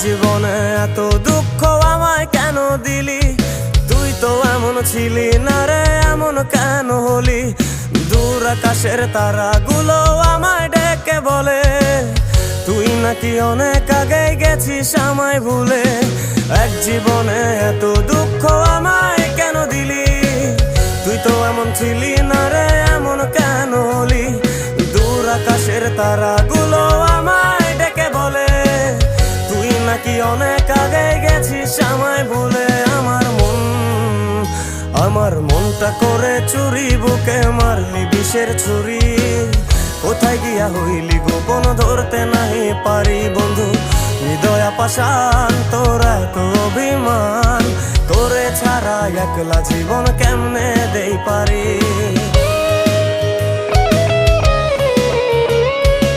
জীবনে এত দুঃখ আমায় কেন দিলি? তুই তো এমন ছিলি না রে, এমন কেন হলি? দূর আকাশের তারাগুলো আমায় ডেকে বলে তুই নাকি অনেক আগে গেছিস আমায় ভুলে। এক জীবনে এত দুঃখ আমায় কেন দিলি? তুই তো এমন ছিলি না রে, এমন কেন হলি? দূর আকাশের তারাগুলো আমায় ডেকে বলে তুই নাকি অনেক আগে গেছিস আমায় ভুলে। আমার মনটা করে চুরি, বুকে মারলি বিষের ছুরি। কোথায় গিয়া হইলি গোপন ধরতে নাহি পারি বন্ধু। হৃদয় পাষাণ তোর এত অভিমান, তোরে ছাড়া একলা জীবন কেমনে দেই পারি।